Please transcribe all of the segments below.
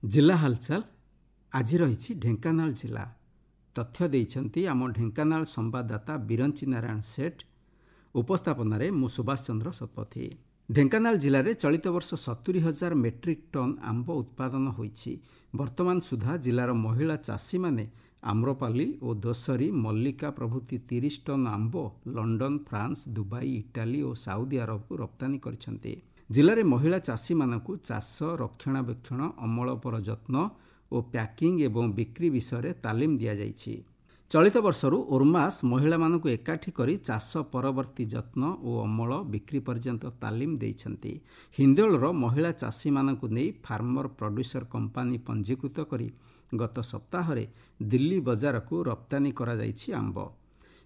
जिला हालचाल आज रही ढेंकानाल जिला तथ्य देइछन्ति आम ढेंकानाल संवाददाता बिरंची नारायण सेठ उपस्थापन मु सुभाष चंद्र शतपथी। ढेंकानाल जिले में चलित वर्ष 70,000 मेट्रिक टन आंब उत्पादन होइछि। वर्तमान सुधा जिलार महिला चाषी माने आम्रपाली और दोसरी मल्लिका प्रभृति 30 टन आंब लंडन, फ्रांस, दुबई, इटाली और साउदी अरब को रप्तानी करिसेंति। जिले में महिला चाषी मानकु चाष, रक्षणाबेक्षण, अमल पर जत्न और पैकिंग एवं बिक्री विषय में तालीम दिया जाइछि। चलित वर्षरू ओरमास महिला मानकु एकाठी करी चाष परवर्ती जत्न और अमल बिक्री पर्यंत तालीम देइछन्ति। हिंदोलर महिला चाषी मानकु नै फार्मर प्रोड्यूसर कंपानी पंजीकृत करी गत सप्ताह दिल्ली बजार को रप्तानी करा जाइछि आंब।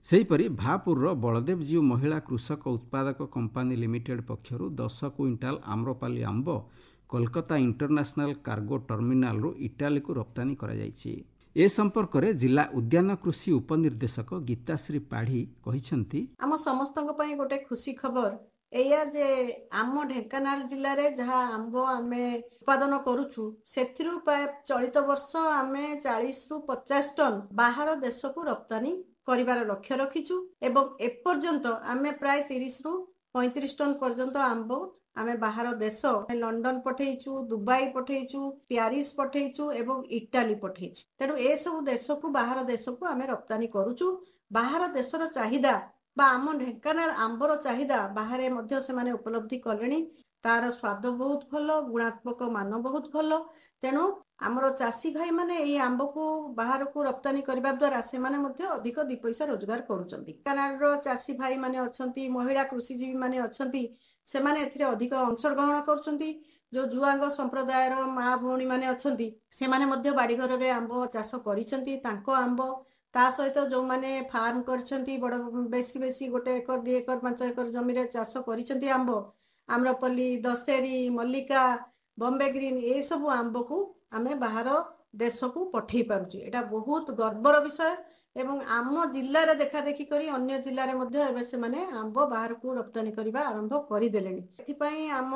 सेहीपरि भापुर बलदेवजीउ महिला कृषक उत्पादक कंपानी लिमिटेड पक्षरु 10 क्विंटाल आम्रपाली आंब Kolkata international cargo terminal Italy को रप्तानी करा जाइछि। ए संपर्क में जिला उद्यान कृषि उपनिर्देशक गीताश्री पाढ़ी कहिसेंति आम समस्तक पई गोटे खुशी खबर एया जे आम ढेंकानाल जिले में जहाँ आंब आमे उत्पादन करूछु सेथिरु प्राय चलित वर्ष आमे 40 रु 50 टन बाहर देश को रप्तानी करिवार लक्ष्य रखिछु एवं एपर्यंत आमे प्राय 30 रु 35 टन पर्यंत आंब आमे बाहर देश लंडन पठेइछु, दुबई पठेइछु, पेरिस पठेइछु एवं इटाली पठेइछु। तेणु ए सब देश को बाहर देश को आमे रप्तानी करूछु। बाहर देशर चाहिदा बा आम ढेंकानाल आंबर चाहिदा बाहर मध्य से माने उपलब्धि कलेनी। तार स्वाद बहुत भल, गुणात्मक मान बहुत भल। तेणु आमर चाषी भाई माने एई आंब को बाहर को रप्तानी करबा द्वारा से माने मध्य अधिक 2 पैसा रोजगार करूचंती। ढेंकानाल चाषी भाई माने अछंती, महिला कृषिजीवी माने अछंती, से माने एथिरे अधिक अंशग्रहण करूचंती। जो जुआंग संप्रदायर माँ भौणी माने अछंती से माने मध्य बाड़ी घर रे आंब चाष करिसंती। तांको आंब ता सहित जो माने फार्म करछंती बड़ बेसी 1 एकर 2 एकर 5 एकर जमी रे चाष करिसंती आंब, आम्रपल्ली, दशेरी, मल्लिका, बॉम्बे ग्रीन ए सब आंब को आमे बाहर देश को पठेई पारुछु। एटा बहुत गर्वर विषय एवं आम जिल्ला रे देखा देखी करी अन्य जिल्ला रे मध्य एबे से माने आंब बाहर को रप्तानी करिबा आरंभ करि देलेनी। एथि पई आम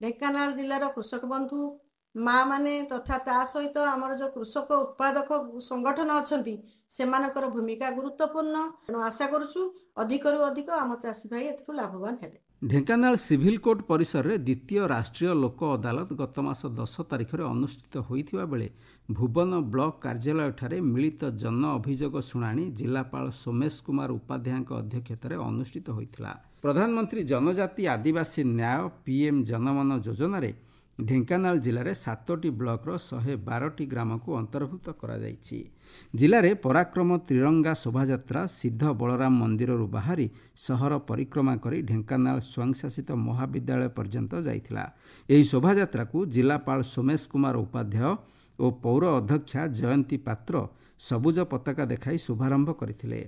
ढेंकानाल जिल्लार कृषक बंधु माँ माने तथा ता सहित आमर जो कृषक उत्पादक संगठन अछंती सेमानकर भूमिका गुरुत्वपूर्ण। तेणु आशा करूछु अधिकरु अधिक आम चाषी भाई एथु लाभवान हेबे। ढेंकानाल सिविल कोर्ट परिसर में द्वितीय राष्ट्रीय लोक अदालत गत मास 10 तारिख में अनुष्ठित होइथिबा बेले भुवन ब्लॉक कार्यालय ठारे मिलित जन अभियोग शुणाणी जिलापाल सोमेश कुमार उपाध्याय अध्यक्षतार अनुष्ठित होइथिला। प्रधानमंत्री जनजाति आदिवासी न्याय पीएम जनमन योजना रे ढेंकानाल जिले में 7टी ब्लॉक 112टी ग्राम को अंतर्भुक्त करा जाइछि। जिले में पराक्रम त्रिरंगा शोभायात्रा सिद्ध बलराम मंदिर बाहरी सहर परिक्रमा करी ढेंकानाल स्वयंशासित महाविद्यालय पर्यंत जाइथिला। एही शोभायात्रा को जिलापाल सोमेश कुमार उपाध्याय और पौर अध्यक्षा जयंती पात्र सबुज पताका देखाई शुभारंभ करथिले।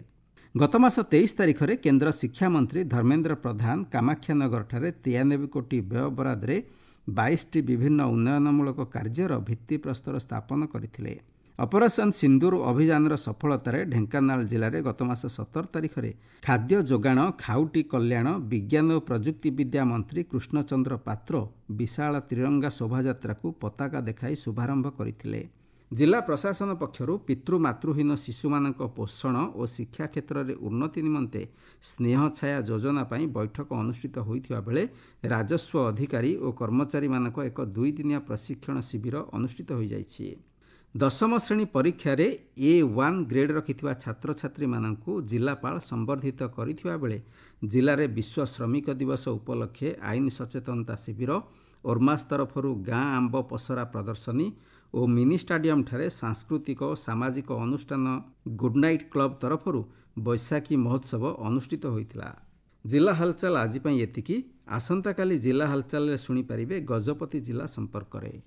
गत मास 23 तारिख में केंद्र शिक्षा मंत्री धर्मेंद्र प्रधान कामाख्यानगर ठारे 93 कोटी व्यय बराद रे 22टी विभिन्न उन्नयनमूलक कार्यर भित्तिप्रस्तर स्थापन करथिले। ऑपरेशन सिंदूर अभियान सफलतार ढेंकानाल जिले में गत मास 17 तारिख में खाद्य जोगाण खाउटी कल्याण विज्ञान और प्रजुक्ति विद्या मंत्री कृष्णचंद्र पात्र विशाल त्रिरंगा शोभायात्रा को पताका देखाई शुभारंभ करथिले। जिला प्रशासन पक्षरु पितृमातृहीन शिशुमानक पोषण और शिक्षा क्षेत्र में उन्नति निमंते स्नेह छाया योजना पाई बैठक अनुष्ठित होइथिबा बेले राजस्व अधिकारी और कर्मचारी मानक एक 2 दिनिया प्रशिक्षण शिविर अनुष्ठित हो जाइछि। 10म श्रेणी परीक्षा रे A1 ग्रेड रखिथिबा छात्र छात्री मानकु जिलापाल संबर्धित करिथिबा बेले जिले में विश्व श्रमिक दिवस उपलक्षे आईन सचेतनता शिविर ओरमास तरफरु गाँ आंब पसरा प्रदर्शनी और मिनी स्टाडियम ठारे सांस्कृतिक और सामाजिक अनुष्ठान गुड नाइट क्लब तरफरु बैशाखी महोत्सव अनुष्ठित होइथिला। जिला हालचाल आज पई एतिकी। आसंता काली जिला हालचाल शुणी पारिबे गजपति जिला संपर्क रे।